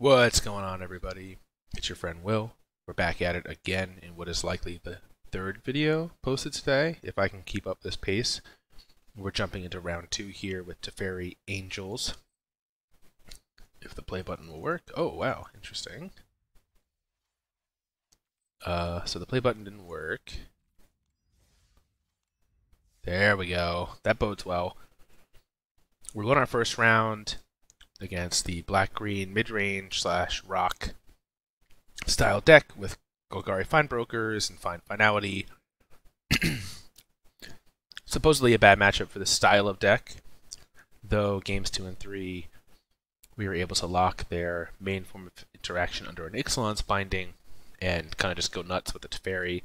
What's going on, everybody? It's your friend Will. We're back at it again in what is likely the third video posted today, if I can keep up this pace. We're jumping into round 2 here with Teferi Angels. If the play button will work. Oh, wow, interesting. So the play button didn't work. There we go. That bodes well. We're going our first round against the black-green mid-range / rock style deck with Golgari Finebrokers and Fine Finality. Supposedly a bad matchup for this style of deck, though games 2 and 3 we were able to lock their main form of interaction under an Ixalan's binding and kind of just go nuts with the Teferi.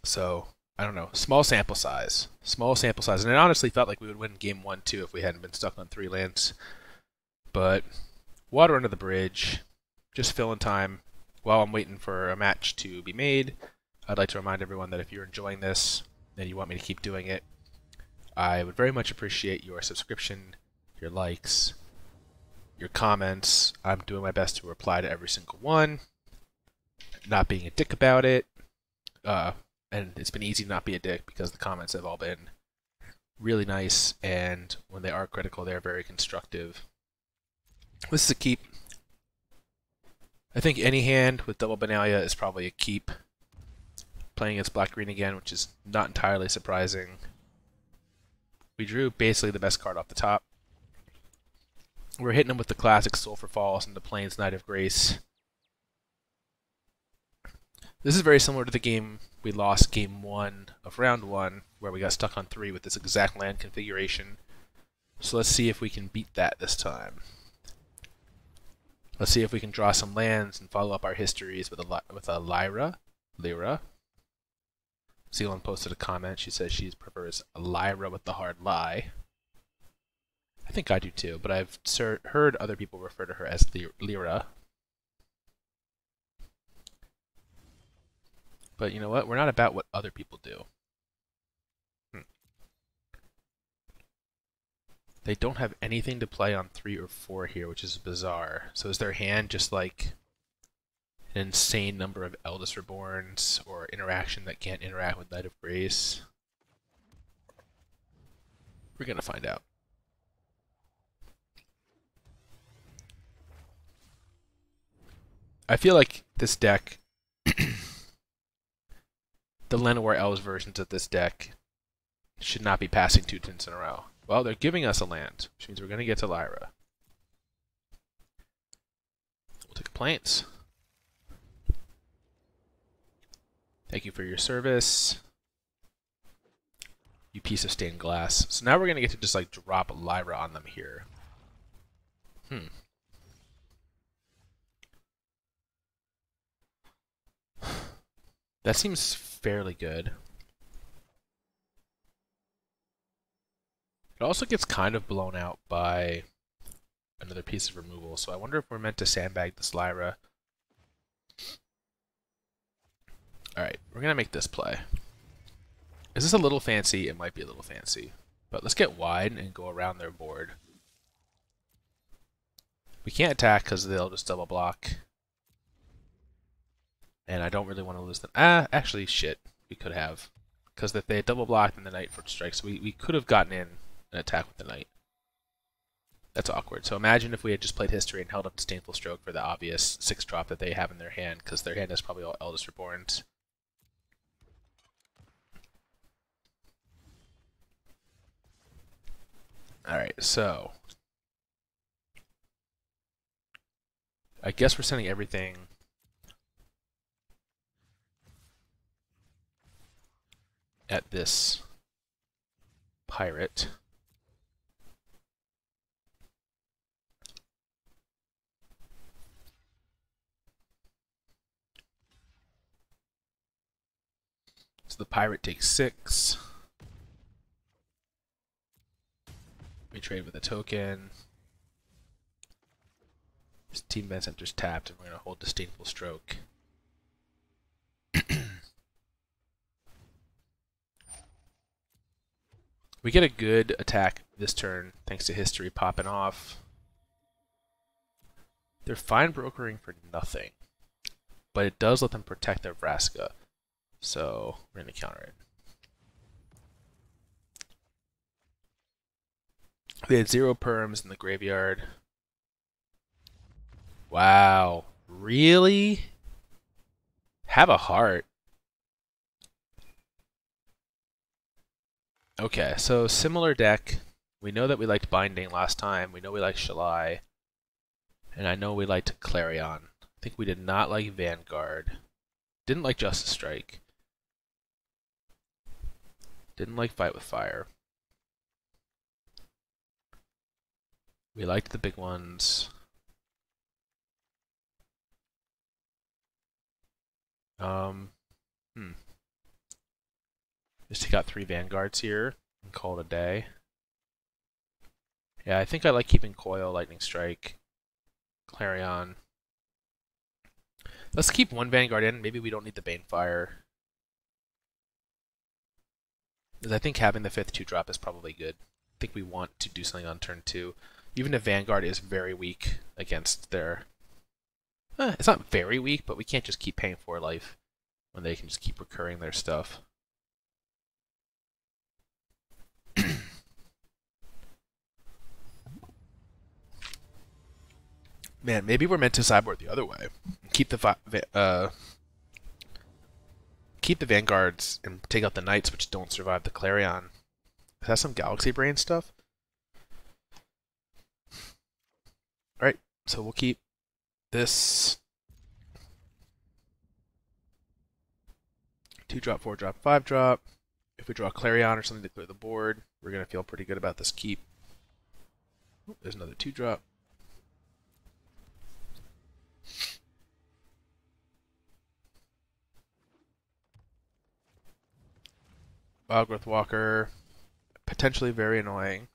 So, I don't know, small sample size, and it honestly felt like we would win game 1 too if we hadn't been stuck on 3 lands. But water under the bridge, just filling time while I'm waiting for a match to be made. I'd like to remind everyone that if you're enjoying this and you want me to keep doing it, I would very much appreciate your subscription, your likes, your comments. I'm doing my best to reply to every single one, not being a dick about it. And it's been easy to not be a dick because the comments have all been really nice, and when they are critical, they're very constructive. This is a keep. I think any hand with double Benalia is probably a keep. Playing against black-green again, which is not entirely surprising. We drew basically the best card off the top. We're hitting them with the classic Sulfur Falls and the Plains Knight of Grace. This is very similar to the game we lost game 1 of round 1, where we got stuck on 3 with this exact land configuration. So let's see if we can beat that this time. Let's see if we can draw some lands and follow up our histories with a Lyra. Zealand posted a comment. She says she prefers a Lyra with the hard lie. I think I do too, but I've heard other people refer to her as Lyra. But you know what? We're not about what other people do. They don't have anything to play on 3 or 4 here, which is bizarre. So is their hand just like an insane number of Eldest Reborns or interaction that can't interact with Knight of Grace? We're gonna find out. I feel like this deck, the Llanowar Elves versions of this deck, should not be passing 2 turns in a row. Well, they're giving us a land, which means we're going to get to Lyra. We'll take a Plains. Thank you for your service, you piece of stained glass. So now we're going to get to just like drop Lyra on them here. That seems fairly good. It also gets kind of blown out by another piece of removal, so I wonder if we're meant to sandbag this Lyra. Alright, we're going to make this play. Is this a little fancy? It might be a little fancy. But let's get wide and go around their board. We can't attack because they'll just double block. And I don't really want to lose them. Actually, shit. We could have. Because if they had double blocked and the Knight for strikes, we could have gotten in an attack with the Knight. That's awkward. So imagine if we had just played History and held up Disdainful Stroke for the obvious 6-drop that they have in their hand, because their hand is probably all Eldest Reborns. Alright, so I guess we're sending everything at this pirate. So the pirate takes 6. We trade with a token. His team event center's tapped, and we're going to hold Disdainful Stroke. We get a good attack this turn, thanks to History popping off. They're fine brokering for nothing, but it does let them protect their Vraska. So we're going to counter it. They had 0 perms in the graveyard. Wow. Really? Have a heart. Okay, so similar deck. We know that we liked Binding last time. We know we liked Shalai. And I know we liked Clarion. I think we did not like Vanguard. Didn't like Justice Strike. Didn't like Fight with Fire. We liked the big ones. Just take out 3 Vanguards here and call it a day. Yeah, I think I like keeping Coil, Lightning Strike, Clarion. Let's keep 1 Vanguard in. Maybe we don't need the Banefire. Because I think having the 5th 2-drop is probably good. I think we want to do something on turn 2. Even if Vanguard is very weak against their... it's not very weak, but we can't just keep paying 4 life when they can just keep recurring their stuff. Man, maybe we're meant to sideboard the other way. Keep the Vanguards and take out the Knights, which don't survive the Clarion. Is that some Galaxy Brain stuff? Alright, so we'll keep this 2-drop, 4-drop, 5-drop. If we draw a Clarion or something to clear the board, we're going to feel pretty good about this keep. Oh, there's another 2-drop. Wildgrowth Walker, potentially very annoying.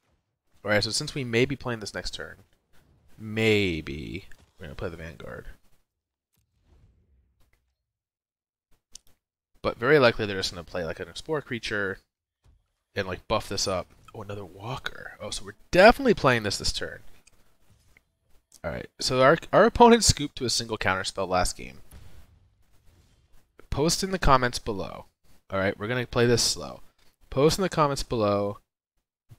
Alright, so since we may be playing this next turn, maybe we're going to play the Vanguard. But very likely they're just going to play like an Explore creature and like buff this up. Oh, another Walker. Oh, so we're definitely playing this turn. Alright, so our opponent scooped to a single counterspell last game. Post in the comments below. Alright, we're going to play this slow. Post in the comments below,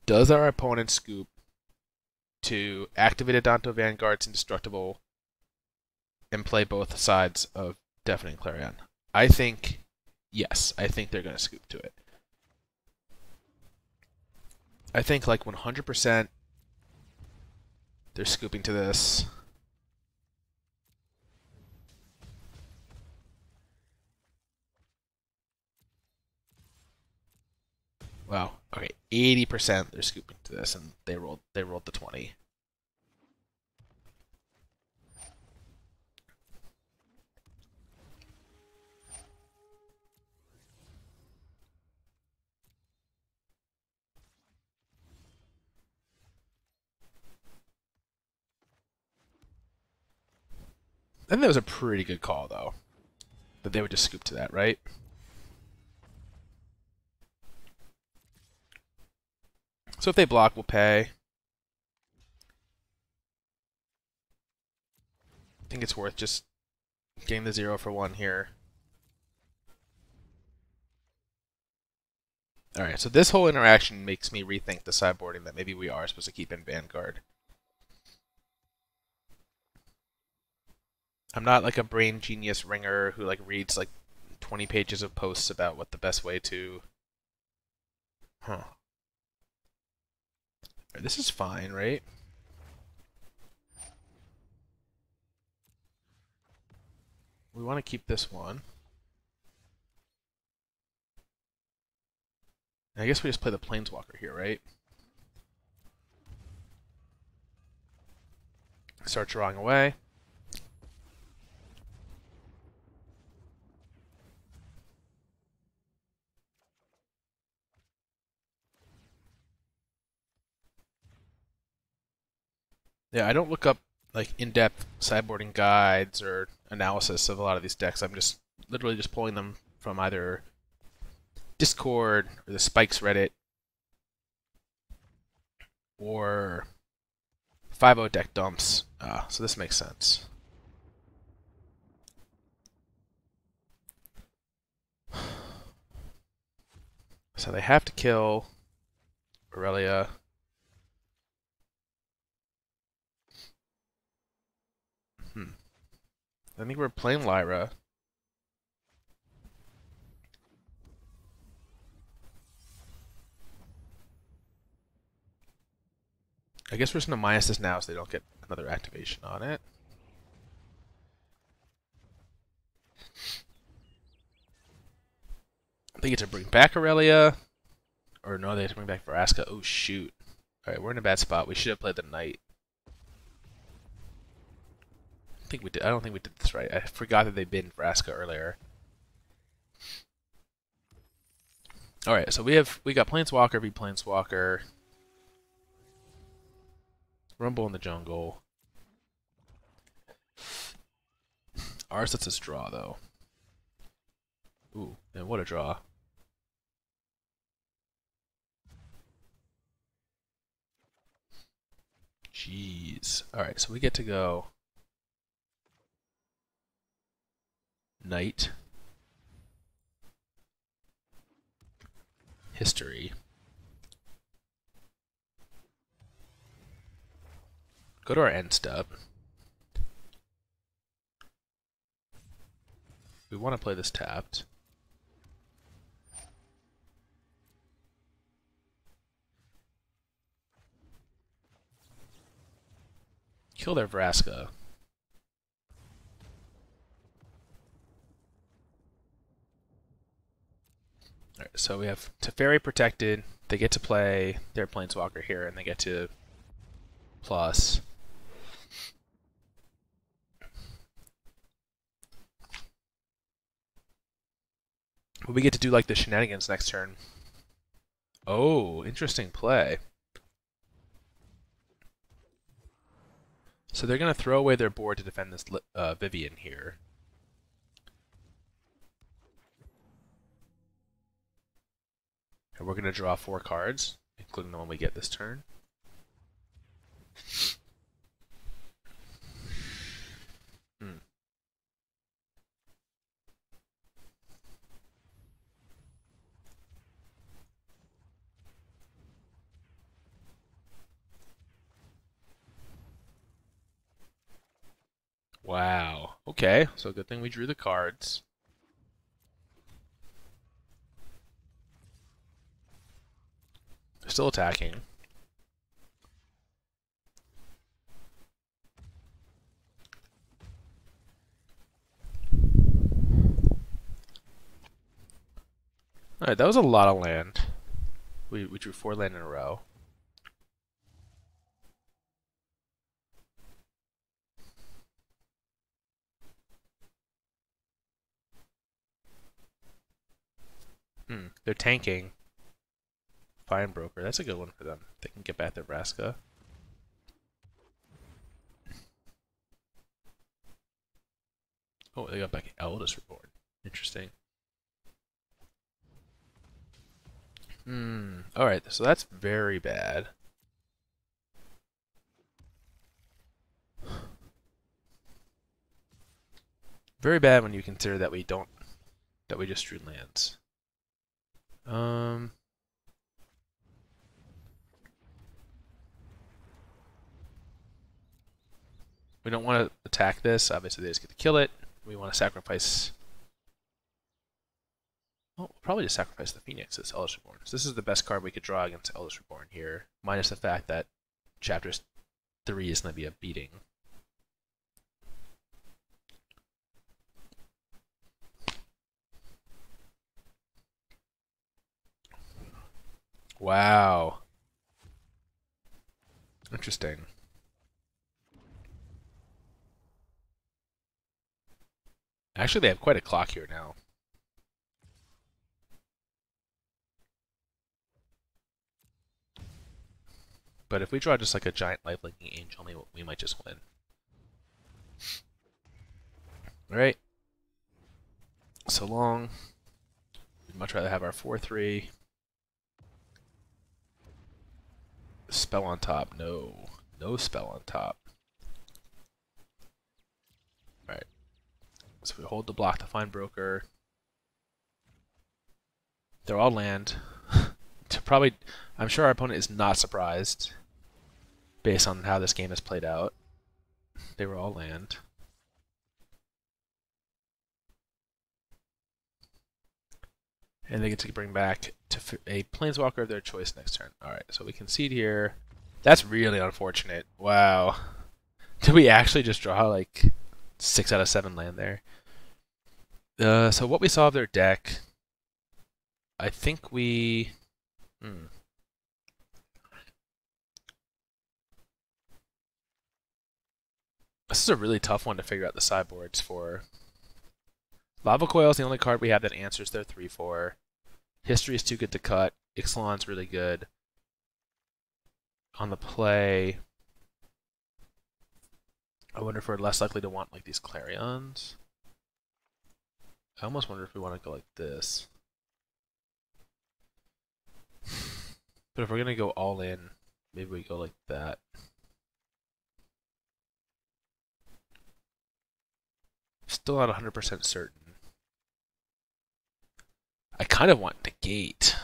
does our opponent scoop to activate Adanto Vanguard's Indestructible and play both sides of Deafening Clarion? I think, yes, I think they're going to scoop to it. I think like 100% they're scooping to this. Wow. Okay, 80% they're scooping to this, and they rolled the 20. I think that was a pretty good call, though, that they would just scoop to that, right? So if they block, we'll pay. I think it's worth just getting the 0 for 1 here. Alright, so this whole interaction makes me rethink the sideboarding that maybe we are supposed to keep in Vanguard. I'm not like a brain genius ringer who like reads like 20 pages of posts about what the best way to... Huh. This is fine, right? We want to keep this one. I guess we just play the Planeswalker here, right? Start drawing away. Yeah, I don't look up like in-depth sideboarding guides or analysis of a lot of these decks. I'm just literally just pulling them from either Discord or the Spikes Reddit or 5-0 deck dumps. So this makes sense. So they have to kill Aurelia. I think we're playing Lyra. I guess we're just going to minus this now so they don't get another activation on it. They get to bring back Aurelia. Or no, they have to bring back Vraska. Oh, shoot. Alright, we're in a bad spot. We should have played the Knight. I don't think we did this right. I forgot that they banned Vraska earlier. Alright, so we got Planeswalker v Planeswalker. Rumble in the jungle. Ours lets us draw, though. Ooh, and what a draw. Jeez. Alright, so we get to go Knight. History. Go to our end step. We want to play this tapped. Kill their Vraska. Alright, so we have Teferi protected. They get to play their Planeswalker here, and they get to plus. But we get to do like the shenanigans next turn. Oh, interesting play. So they're going to throw away their board to defend this Vivian here. And we're going to draw 4 cards, including the one we get this turn. Wow. Okay, so good thing we drew the cards. They're still attacking. Alright, that was a lot of land. We drew 4 land in a row. They're tanking. Fine Broker. That's a good one for them. They can get back their Vraska. Oh, they got back Eldest Reborn. Interesting. Alright, so that's very bad. Very bad when you consider that we just drew lands. We don't want to attack this. Obviously, they just get to kill it. We want to sacrifice. Oh, we'll probably just sacrifice the Phoenix as Eldest Reborn. So this is the best card we could draw against Eldest Reborn here, minus the fact that Chapter 3 is going to be a beating. Wow. Interesting. Actually, they have quite a clock here now. But if we draw just like a giant life-linking angel, we might just win. Alright. So long. We'd much rather have our 4/3. Spell on top. No. no spell on top. Alright. So we hold the block to find broker. They're all land. Probably, I'm sure our opponent is not surprised based on how this game has played out. They were all land. And they get to bring back to a planeswalker of their choice next turn. Alright, so we concede here. That's really unfortunate. Wow. Did we actually just draw like 6 out of 7 land there? So what we saw of their deck, I think we... This is a really tough one to figure out the sideboards for. Lava Coil is the only card we have that answers their 3/4. History is too good to cut. Ixalan's really good. On the play, I wonder if we're less likely to want like these Clarions. I almost wonder if we want to go like this. But if we're going to go all in, maybe we go like that. Still not 100% certain. I kind of want Negate,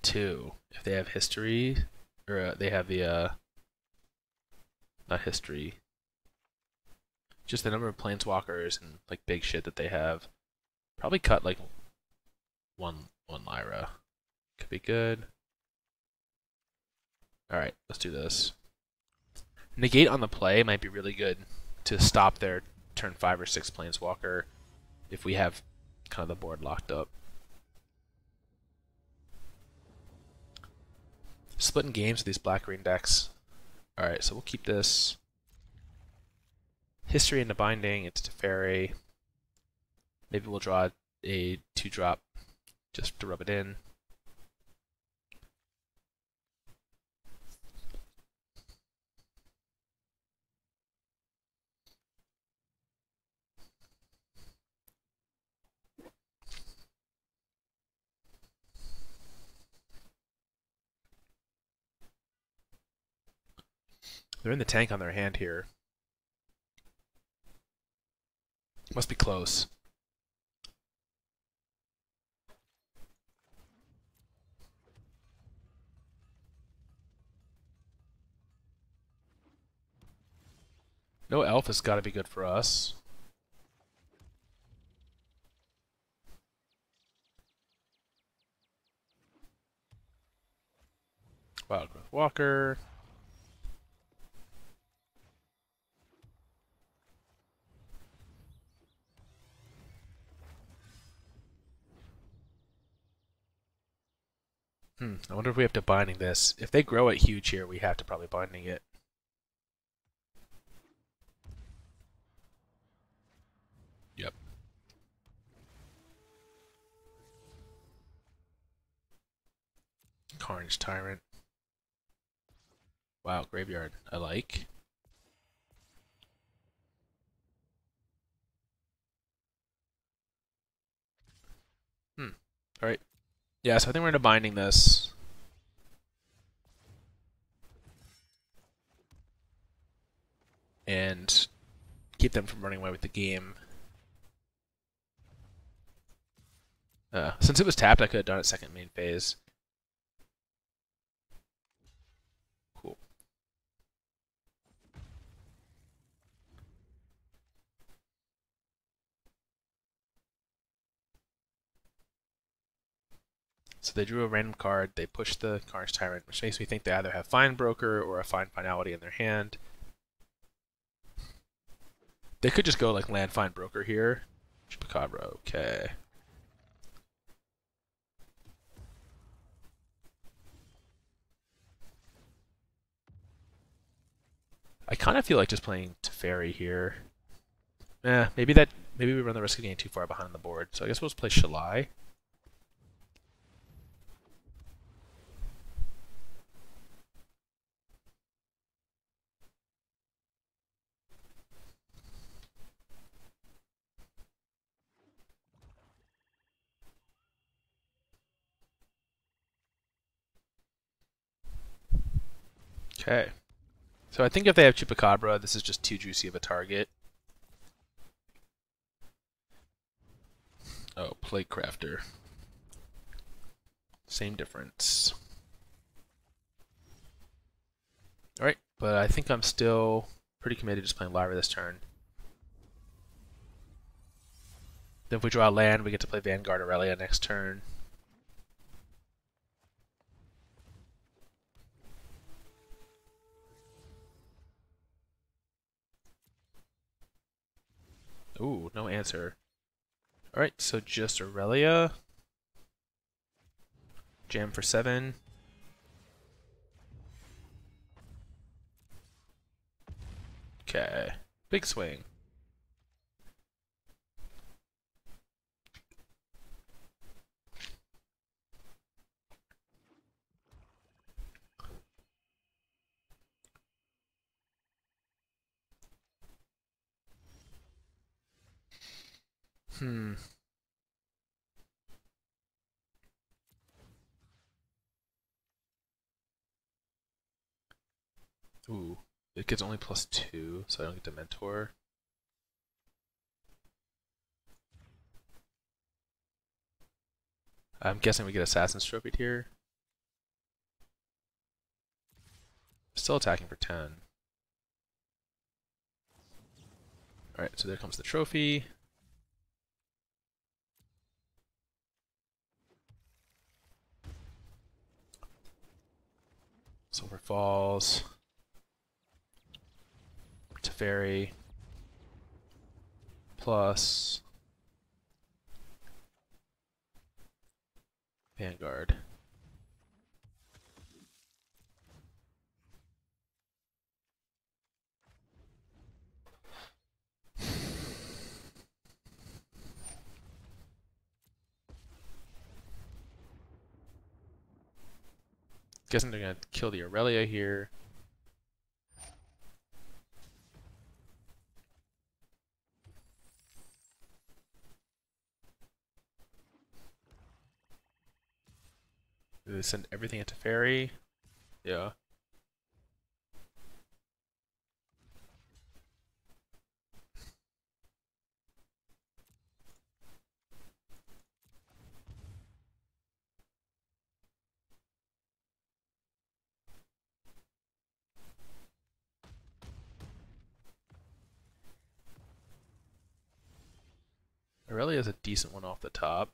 too. If they have history, or they have the, not history. Just the number of planeswalkers and like big shit that they have. Probably cut like one Lyra. Could be good. Alright, let's do this. Negate on the play might be really good to stop their turn 5 or 6 planeswalker if we have kind of the board locked up. Splitting games with these black-green decks. Alright, so we'll keep this. History into binding, it's Teferi. Maybe we'll draw a 2-drop just to rub it in. They're in the tank on their hand here. Must be close. No elf has got to be good for us. Wild Growth Walker. I wonder if we have to binding this. If they grow it huge here, we have to probably binding it. Yep. Carnage Tyrant. Wow, Graveyard. I like. Alright. Yeah, so I think we're into binding this. And keep them from running away with the game. Since it was tapped, I could have done it second main phase. Cool. So they drew a random card, they pushed the Carnage Tyrant, which makes me think they either have Fine Broker or a Fine Finality in their hand. They could just go like land Fine Broker here. Chupacabra, okay. I kind of feel like just playing Teferi here. Maybe we run the risk of getting too far behind on the board. So I guess we'll just play Shalai. Okay. So I think if they have Chupacabra, this is just too juicy of a target. Oh, Plague Crafter. Same difference. Alright, but I think I'm still pretty committed to just playing Lyra this turn. Then if we draw land, we get to play Vanguard Aurelia next turn. Ooh, no answer. Alright, so just Aurelia. Jam for 7. Okay. Big swing. Ooh. It gets only +2, so I don't get to mentor. I'm guessing we get Assassin's Trophy here. Still attacking for 10. Alright, so there comes the trophy. Sulfur Falls. Teferi. Plus Vanguard. Guessing they're gonna kill the Aurelia here. Do they send everything into Teferi? Yeah. Aurelia is a decent one off the top.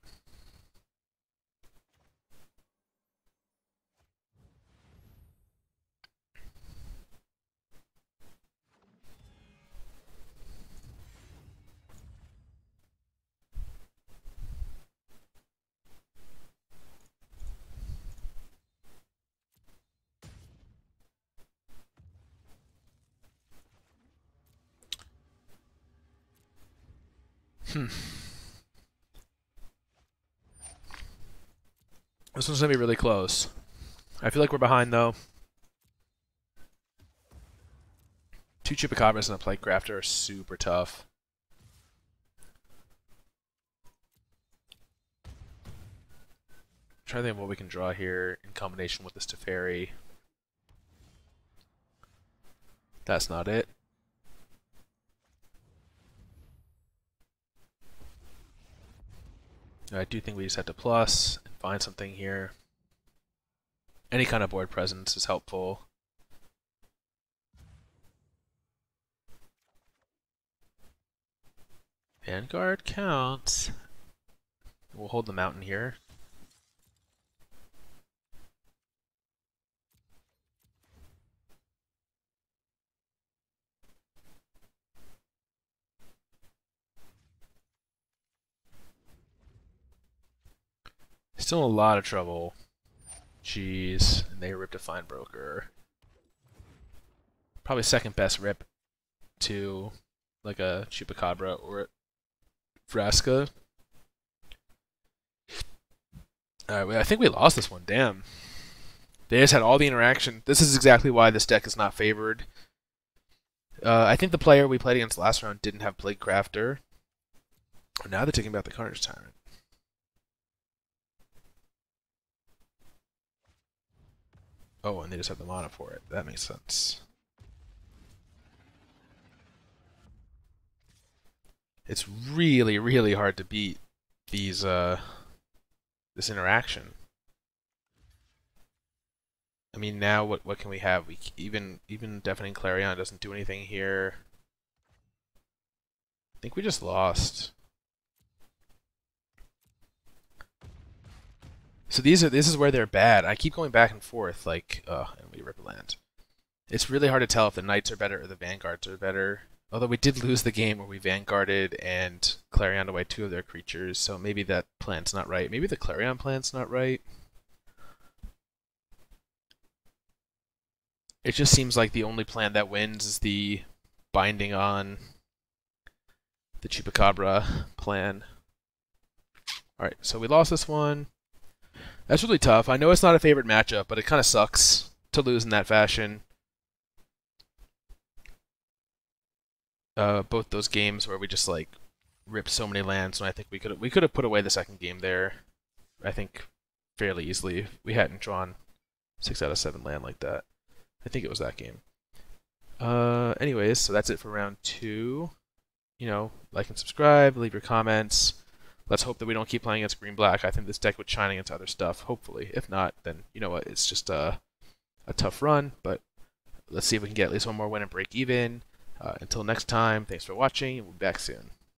This one's gonna be really close. I feel like we're behind though. 2 Chupacabras and a Plague Crafter are super tough. Try to think of what we can draw here in combination with this Teferi. That's not it. I do think we just have to plus and find something here. Any kind of board presence is helpful. Vanguard counts. We'll hold the mountain here. Still a lot of trouble. Jeez, and they ripped a Fine Broker. Probably second best rip to like a Chupacabra or a Vraska. Alright, I think we lost this one, damn. They just had all the interaction. This is exactly why this deck is not favored. I think the player we played against last round didn't have Plague Crafter. Now they're taking back the Carnage Tyrant. Oh, and they just have the mana for it. That makes sense. It's really, really hard to beat these this interaction. I mean, now what can we have? We even Deafening Clarion doesn't do anything here. I think we just lost. So this is where they're bad. I keep going back and forth, like, and we rip a land. It's really hard to tell if the Knights are better or the Vanguards are better. Although we did lose the game where we Vanguarded and Clarion away 2 of their creatures, so maybe that plan's not right. Maybe the Clarion plan's not right. It just seems like the only plan that wins is the binding on the Chupacabra plan. Alright, so we lost this one. That's really tough. I know it's not a favorite matchup, but it kind of sucks to lose in that fashion. Both those games where we just like ripped so many lands, and I think we could have put away the second game there. I think fairly easily if we hadn't drawn 6 out of 7 land like that. I think it was that game. Anyways, so that's it for round 2. You know, like and subscribe, leave your comments. Let's hope that we don't keep playing against green-black. I think this deck would shine against other stuff, hopefully. If not, then you know what, it's just a tough run, but let's see if we can get at least one more win and break even. Until next time, thanks for watching, and we'll be back soon.